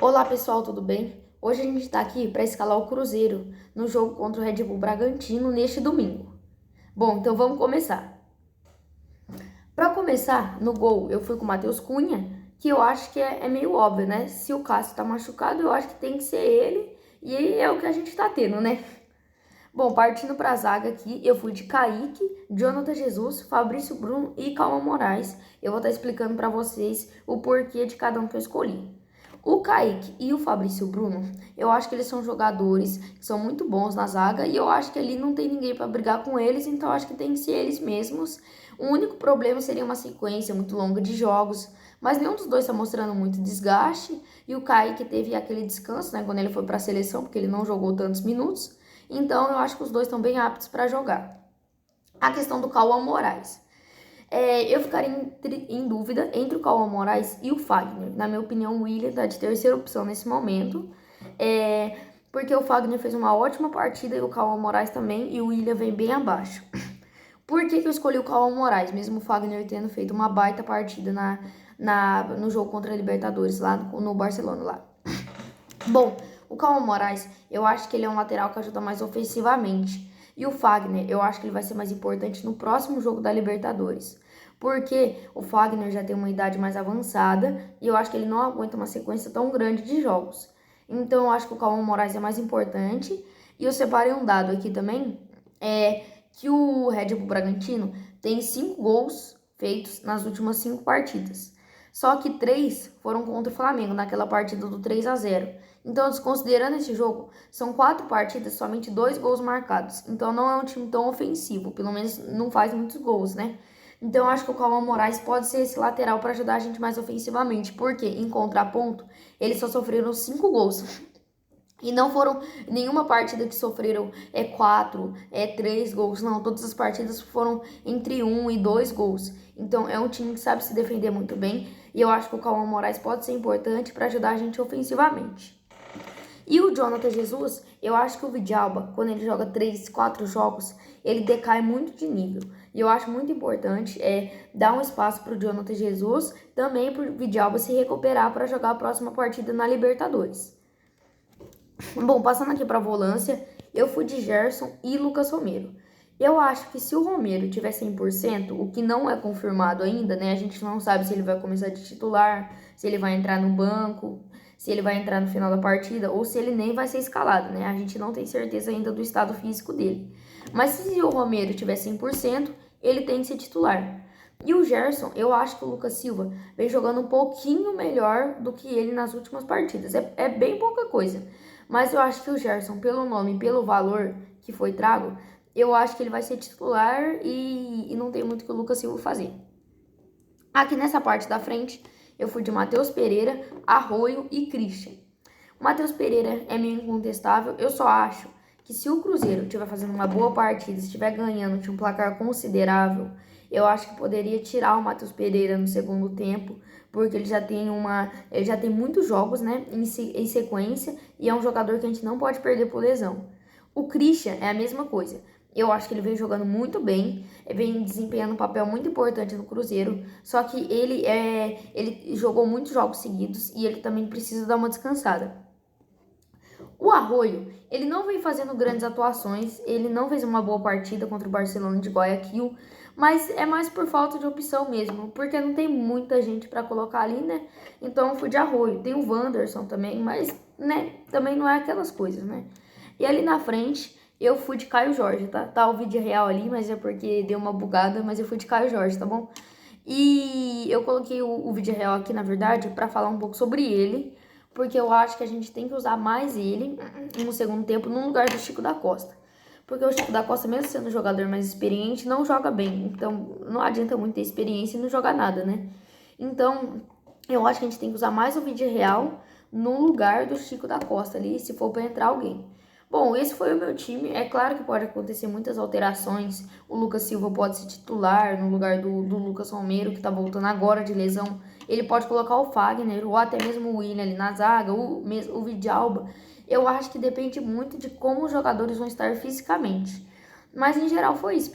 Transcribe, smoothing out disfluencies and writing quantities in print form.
Olá pessoal, tudo bem? Hoje a gente está aqui para escalar o Cruzeiro no jogo contra o Red Bull Bragantino neste domingo. Bom, então vamos começar. Para começar, no gol eu fui com o Matheus Cunha, que eu acho que é meio óbvio, né? Se o Cássio tá machucado, eu acho que tem que ser ele, e é o que a gente tá tendo, né? Bom, partindo para a zaga aqui, eu fui de Kaique, Jonathan Jesus, Fabrício Bruno e Calma Moraes. Eu vou estar explicando para vocês o porquê de cada um que eu escolhi. O Kaique e o Fabrício Bruno, eu acho que eles são jogadores que são muito bons na zaga e eu acho que ali não tem ninguém para brigar com eles, então eu acho que tem que ser eles mesmos. O único problema seria uma sequência muito longa de jogos, mas nenhum dos dois está mostrando muito desgaste e o Kaique teve aquele descanso, né, quando ele foi para a seleção, porque ele não jogou tantos minutos. Então, eu acho que os dois estão bem aptos para jogar. A questão do Cauã Moraes. Eu ficaria em dúvida entre o Cauã Moraes e o Fagner. Na minha opinião, o Willian está de terceira opção nesse momento. Porque o Fagner fez uma ótima partida e o Cauã Moraes também, e o Willian vem bem abaixo. Por que eu escolhi o Cauã Moraes, mesmo o Fagner tendo feito uma baita partida no jogo contra a Libertadores, lá no Barcelona? Lá. Bom, o Cauã Moraes, eu acho que ele é um lateral que ajuda mais ofensivamente. E o Fagner, eu acho que ele vai ser mais importante no próximo jogo da Libertadores. Porque o Fagner já tem uma idade mais avançada e eu acho que ele não aguenta uma sequência tão grande de jogos. Então eu acho que o Cauã Moraes é mais importante. E eu separei um dado aqui também, que o Red Bull Bragantino tem 5 gols feitos nas últimas 5 partidas. Só que 3 foram contra o Flamengo, naquela partida do 3-0. Então, desconsiderando esse jogo, são 4 partidas, somente 2 gols marcados. Então, não é um time tão ofensivo, pelo menos não faz muitos gols, né? Então, eu acho que o Calma Moraes pode ser esse lateral para ajudar a gente mais ofensivamente, porque, em contraponto, eles só sofreram 5 gols. E não foram nenhuma partida que sofreram 4, 3 gols. Não, todas as partidas foram entre 1 e 2 gols. Então é um time que sabe se defender muito bem. E eu acho que o Cauã Moraes pode ser importante para ajudar a gente ofensivamente. E o Jonathan Jesus, eu acho que o Vidalba, quando ele joga 3, 4 jogos, ele decai muito de nível. E eu acho muito importante dar um espaço para o Jonathan Jesus, também para o Vidalba se recuperar para jogar a próxima partida na Libertadores. Bom, passando aqui para a volância, eu fui de Gerson e Lucas Romero. Eu acho que se o Romero tiver 100%, o que não é confirmado ainda, né? A gente não sabe se ele vai começar de titular, se ele vai entrar no banco, se ele vai entrar no final da partida ou se ele nem vai ser escalado, né? A gente não tem certeza ainda do estado físico dele. Mas se o Romero tiver 100%, ele tem que ser titular. E o Gerson, eu acho que o Lucas Silva vem jogando um pouquinho melhor do que ele nas últimas partidas. É bem pouca coisa. Mas eu acho que o Gerson, pelo nome e pelo valor que foi trago, eu acho que ele vai ser titular e não tem muito o que o Lucas Silva fazer. Aqui nessa parte da frente, eu fui de Matheus Pereira, Arroio e Christian. O Matheus Pereira é meio incontestável, eu só acho que se o Cruzeiro estiver fazendo uma boa partida, estiver ganhando de um placar considerável, eu acho que poderia tirar o Matheus Pereira no segundo tempo, porque ele já tem muitos jogos, né, em sequência, e é um jogador que a gente não pode perder por lesão. O Christian é a mesma coisa. Eu acho que ele vem jogando muito bem, vem desempenhando um papel muito importante no Cruzeiro, só que ele jogou muitos jogos seguidos e ele também precisa dar uma descansada. O Arroio, ele não vem fazendo grandes atuações, ele não fez uma boa partida contra o Barcelona de Guayaquil, mas é mais por falta de opção mesmo, porque não tem muita gente para colocar ali, né? Então eu fui de Arroio. Tem o Wanderson também, mas, né, também não é aquelas coisas, né? E ali na frente, eu fui de Caio Jorge, tá? Tá o vídeo real ali, mas é porque deu uma bugada, mas eu fui de Caio Jorge, tá bom? E eu coloquei o vídeo real aqui, na verdade, para falar um pouco sobre ele, porque eu acho que a gente tem que usar mais ele no segundo tempo no lugar do Chico da Costa. Porque o Chico da Costa, mesmo sendo um jogador mais experiente, não joga bem. Então, não adianta muito ter experiência e não jogar nada, né? Então, eu acho que a gente tem que usar mais o vídeo real no lugar do Chico da Costa ali, se for para entrar alguém. Bom, esse foi o meu time. É claro que pode acontecer muitas alterações. O Lucas Silva pode ser titular no lugar do Lucas Romero, que tá voltando agora de lesão. Ele pode colocar o Fagner ou até mesmo o Willian ali na zaga, o Vidalba. Eu acho que depende muito de como os jogadores vão estar fisicamente. Mas em geral foi isso, pessoal.